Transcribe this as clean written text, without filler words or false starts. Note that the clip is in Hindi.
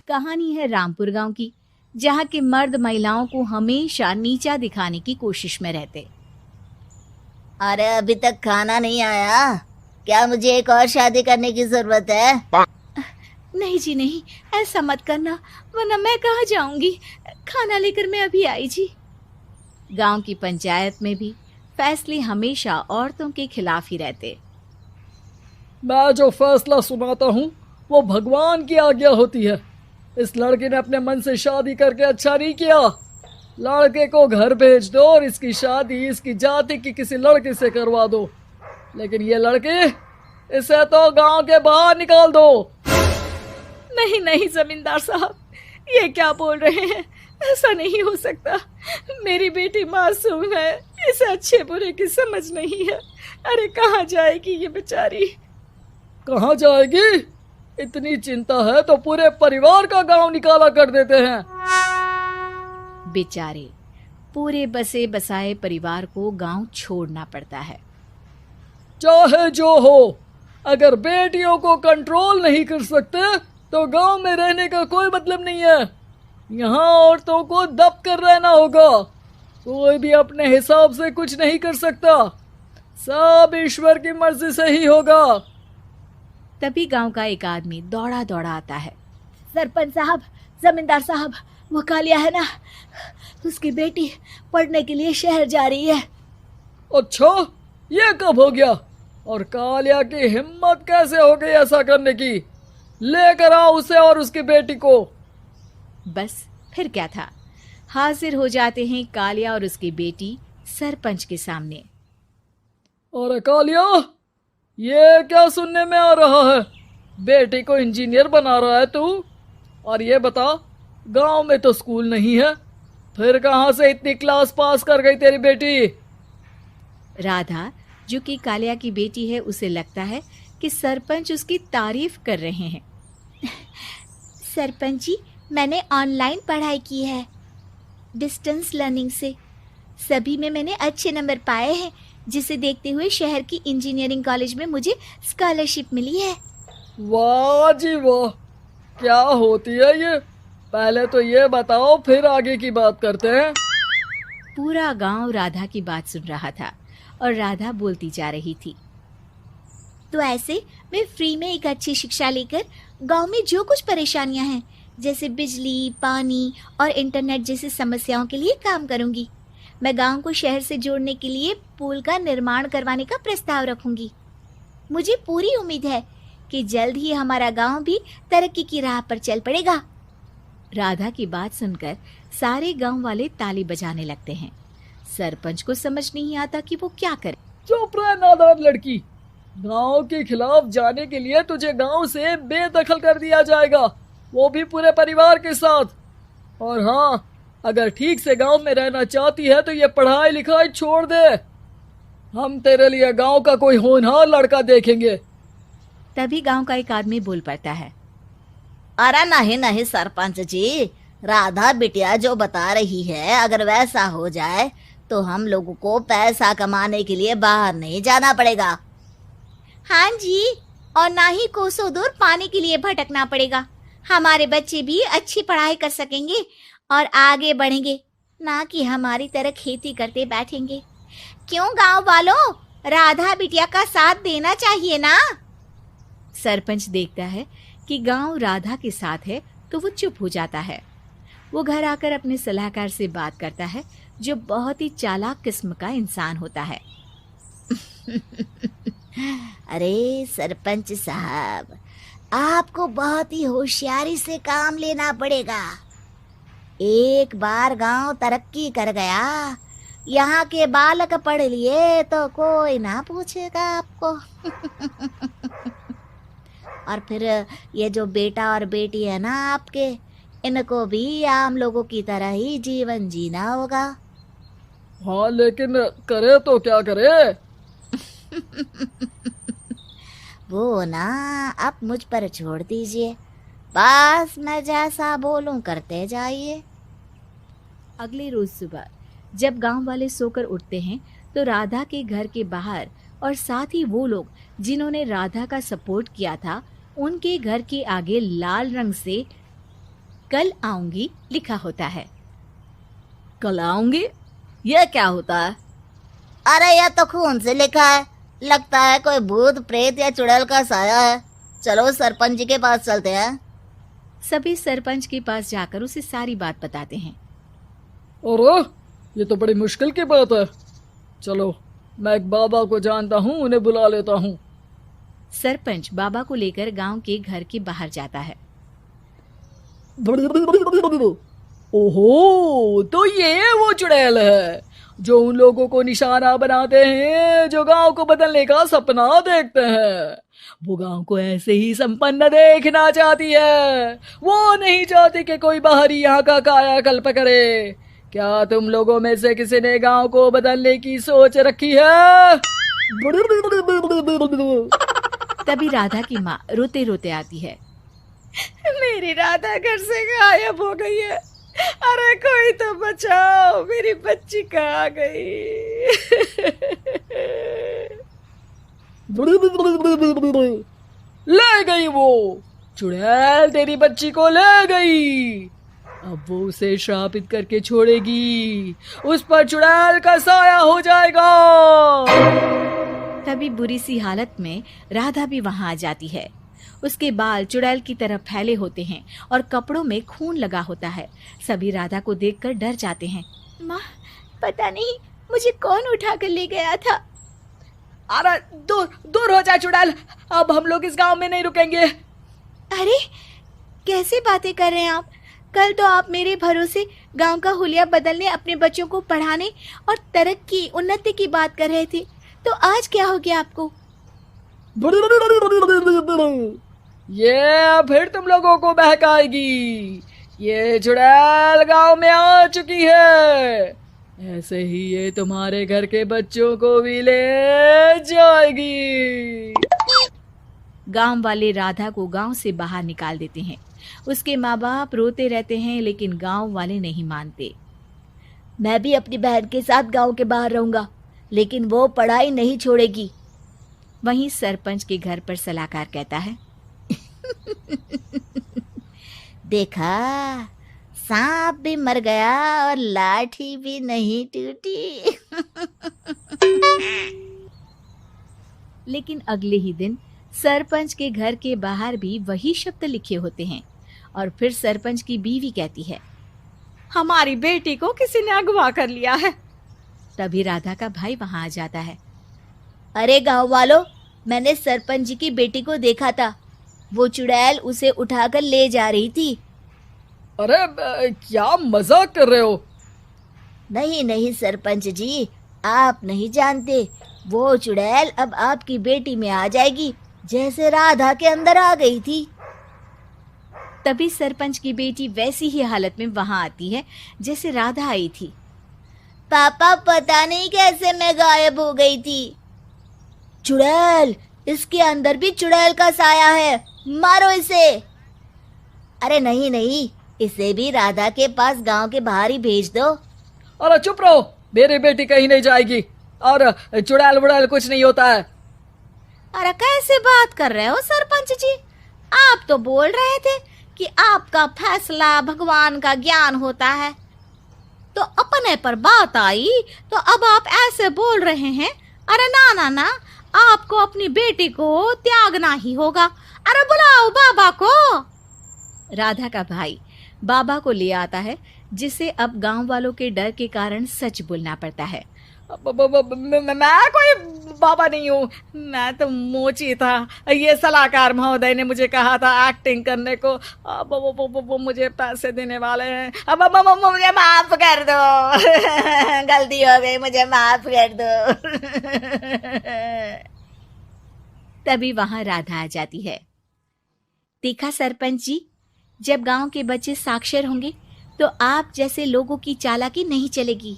कहानी है रामपुर गांव की, जहां के मर्द महिलाओं को हमेशा नीचा दिखाने की कोशिश में रहते। अरे अभी तक खाना नहीं आया क्या? मुझे एक और शादी करने की जरूरत है। नहीं जी नहीं, ऐसा मत करना, वरना मैं कहाँ जाऊंगी। खाना लेकर मैं अभी आई जी। गांव की पंचायत में भी फैसले हमेशा औरतों के खिलाफ ही रहते। मैं जो फैसला सुनाता हूँ वो भगवान की आज्ञा होती है। इस लड़के ने अपने मन से शादी करके अच्छा नहीं किया। लड़के को घर भेज दो और इसकी शादी इसकी जाति की किसी लड़के से करवा दो। लेकिन ये लड़की, इसे तो गांव के बाहर निकाल दो। नहीं नहीं जमींदार साहब, ये क्या बोल रहे हैं? ऐसा नहीं हो सकता। मेरी बेटी मासूम है, इसे अच्छे बुरे की समझ नहीं है। अरे कहाँ जाएगी ये बेचारी? कहाँ जाएगी? इतनी चिंता है तो पूरे परिवार का गांव निकाला कर देते हैं। बेचारे पूरे बसे बसाए परिवार को गांव छोड़ना पड़ता है। चाहे जो हो, अगर बेटियों को कंट्रोल नहीं कर सकते तो गांव में रहने का कोई मतलब नहीं है। यहाँ औरतों को दब कर रहना होगा। कोई भी अपने हिसाब से कुछ नहीं कर सकता, सब ईश्वर की मर्जी से ही होगा। तभी गांव का एक आदमी दौड़ा दौड़ा आता है। सरपंच साहब, जमींदार साहब, वो कालिया है ना, उसकी बेटी पढ़ने के लिए शहर जा रही है। अच्छा, ये कब हो गया? और कालिया की हिम्मत कैसे हो गई ऐसा करने की? लेकर आओ उसे और उसकी बेटी को। बस फिर क्या था, हाजिर हो जाते हैं कालिया और उसकी बेटी सरपंच के सामने। अरे कालिया, ये क्या सुनने में आ रहा है? बेटी को इंजीनियर बना रहा है तू? और ये बता, गांव में तो स्कूल नहीं है, फिर कहां से इतनी क्लास पास कर गई तेरी बेटी? राधा, जो कि कालिया की बेटी है, उसे लगता है कि सरपंच उसकी तारीफ कर रहे हैं। सरपंच जी, मैंने ऑनलाइन पढ़ाई की है, डिस्टेंस लर्निंग से। सभी में मैंने अच्छे नंबर पाए हैं, जिसे देखते हुए शहर की इंजीनियरिंग कॉलेज में मुझे स्कॉलरशिप मिली है। वाह जी वाह, क्या होती है ये? पहले तो ये बताओ, फिर आगे की बात करते हैं। पूरा गांव राधा की बात सुन रहा था और राधा बोलती जा रही थी। तो ऐसे मैं फ्री में एक अच्छी शिक्षा लेकर गांव में जो कुछ परेशानियां हैं, जैसे बिजली, पानी और इंटरनेट जैसी समस्याओं के लिए काम करूंगी। मैं गांव को शहर से जोड़ने के लिए पुल का निर्माण करवाने का प्रस्ताव रखूंगी। मुझे पूरी उम्मीद है कि जल्द ही हमारा गांव भी तरक्की की राह पर चल पड़ेगा। राधा की बात सुनकर सारे गांव वाले ताली बजाने लगते हैं। सरपंच को समझ नहीं आता कि वो क्या करे। चुप रह नादान लड़की, गांव के खिलाफ जाने के लिए तुझे गांव से बेदखल कर दिया जाएगा, वो भी पूरे परिवार के साथ। और हाँ, अगर ठीक से गांव में रहना चाहती है तो ये पढ़ाई लिखाई छोड़ दे। हम तेरे लिए गांव का कोई होनहार लड़का देखेंगे। तभी गांव का एक आदमी बोल पड़ता है। अरे नहीं नहीं सरपंच जी, राधा बिटिया जो बता रही है, अगर वैसा हो जाए तो हम लोगों को पैसा कमाने के लिए बाहर नहीं जाना पड़ेगा। हाँ जी, और ना ही कोसों दूर पानी के लिए भटकना पड़ेगा। हमारे बच्चे भी अच्छी पढ़ाई कर सकेंगे और आगे बढ़ेंगे, ना कि हमारी तरह खेती करते बैठेंगे। क्यों गांव वालों, राधा बिटिया का साथ देना चाहिए ना। सरपंच देखता है कि गांव राधा के साथ है तो वो चुप हो जाता है। वो घर आकर अपने सलाहकार से बात करता है, जो बहुत ही चालाक किस्म का इंसान होता है। अरे सरपंच साहब, आपको बहुत ही होशियारी से काम लेना पड़ेगा। एक बार गांव तरक्की कर गया, यहाँ के बालक पढ़ लिए तो कोई ना पूछेगा आपको। और फिर ये जो बेटा और बेटी है ना आपके, इनको भी आम लोगों की तरह ही जीवन जीना होगा। हाँ, लेकिन करे तो क्या करे? वो ना आप मुझ पर छोड़ दीजिए, बस मैं जैसा बोलूं करते जाइए। अगले रोज सुबह जब गांव वाले सोकर उठते हैं तो राधा के घर के बाहर और साथ ही वो लोग जिन्होंने राधा का सपोर्ट किया था, उनके घर के आगे लाल रंग से कल आऊंगी लिखा होता है। कल आऊंगी, यह क्या होता है? अरे यह तो खून से लिखा है, लगता है कोई भूत प्रेत या चुड़ैल का साया है। चलो सरपंच जी के पास चलते हैं। सभी सरपंच के पास जाकर उसे सारी बात बताते हैं। अरे ये तो बड़ी मुश्किल की बात है। चलो मैं एक बाबा को जानता हूँ, उन्हें बुला लेता हूँ। सरपंच बाबा को लेकर गांव के घर के बाहर जाता है। ओहो, तो ये वो चुड़ैल है जो उन लोगों को निशाना बनाते हैं जो गांव को बदलने का सपना देखते हैं। वो गांव को ऐसे ही संपन्न देखना चाहती है। वो नहीं चाहती कि कोई बाहरी यहाँ का कायाकल्प करे। क्या तुम लोगों में से किसी ने गांव को बदलने की सोच रखी है? तभी राधा की माँ रोते रोते आती है। मेरी राधा घर से गायब हो गई है। अरे कोई तो बचाओ, मेरी बच्ची कहाँ गई? ले गई वो चुड़ैल, तेरी बच्ची को ले गई। अब वो उसे श्रापित करके छोड़ेगी, उस पर चुड़ैल का साया हो जाएगा। तभी बुरी सी हालत में राधा भी वहां आ जाती है। उसके बाल चुड़ैल की तरह फैले होते हैं और कपड़ों में खून लगा होता है। सभी राधा को देखकर डर जाते हैं। माँ, पता नहीं मुझे कौन उठा कर ले गया था। अरे दूर दूर हो जा चुड़ैल, अब हम लोग इस गांव में नहीं रुकेंगे। अरे कैसे बातें कर रहे हैं आप? कल तो आप मेरे भरोसे गांव का हुलिया बदलने, अपने बच्चों को पढ़ाने और तरक्की उन्नति की बात कर रहे थे, तो आज क्या हो गया आपको? ये फिर तुम लोगों को बहकाएगी। ये चुड़ैल गांव में आ चुकी है, ऐसे ही ये तुम्हारे घर के बच्चों को भी ले जाएगी। गांव वाले राधा को गांव से बाहर निकाल देते हैं। उसके माँ बाप रोते रहते हैं, लेकिन गांव वाले नहीं मानते। मैं भी अपनी बहन के साथ गांव के बाहर रहूंगा, लेकिन वो पढ़ाई नहीं छोड़ेगी। वहीं सरपंच के घर पर सलाहकार कहता है। देखा, सांप भी मर गया और लाठी भी नहीं टूटी। लेकिन अगले ही दिन सरपंच के घर के बाहर भी वही शब्द लिखे होते हैं। और फिर सरपंच की बीवी कहती है, हमारी बेटी को किसी ने अगवा कर लिया है। तभी राधा का भाई वहां आ जाता है। अरे गांव वालों, मैंने सरपंच जी की बेटी को देखा था। वो चुड़ैल उसे उठाकर ले जा रही थी। अरे क्या मजाक कर रहे हो? नहीं नहीं सरपंच जी, आप नहीं जानते। वो चुड़ैल अब आपकी बेटी में आ जाएगी, जैसे राधा के अंदर आ गई थी। तभी सरपंच की बेटी वैसी ही हालत में वहां आती है जैसे राधा आई थी। पापा, पता नहीं कैसे मैं गायब हो गई थी। चुड़ैल, इसके अंदर भी चुड़ैल का साया है, मारो इसे। अरे नहीं नहीं, इसे भी राधा के पास गांव के बाहर ही भेज दो। अरे चुप रहो, मेरी बेटी कहीं नहीं जाएगी और चुड़ैल बुड़ैल कुछ नहीं होता है। अरे कैसे बात कर रहे हो सरपंच जी? आप तो बोल रहे थे कि आपका फैसला भगवान का ज्ञान होता है, तो अपने पर बात आई तो अब आप ऐसे बोल रहे हैं। अरे ना ना ना, आपको अपनी बेटी को त्यागना ही होगा। अरे बुलाओ बाबा को। राधा का भाई बाबा को ले आता है, जिसे अब गांव वालों के डर के कारण सच बोलना पड़ता है। मैं कोई बाबा नहीं हूँ, मैं तो मोची था। ये सलाहकार महोदय ने मुझे कहा था एक्टिंग करने को। अब वो मुझे पैसे देने वाले हैं। अब मुझे माफ कर दो। गलती हो गई, मुझे माफ कर दो। तभी वहां राधा आ जाती है। देखा सरपंच जी, जब गांव के बच्चे साक्षर होंगे तो आप जैसे लोगों की चालाकी नहीं चलेगी।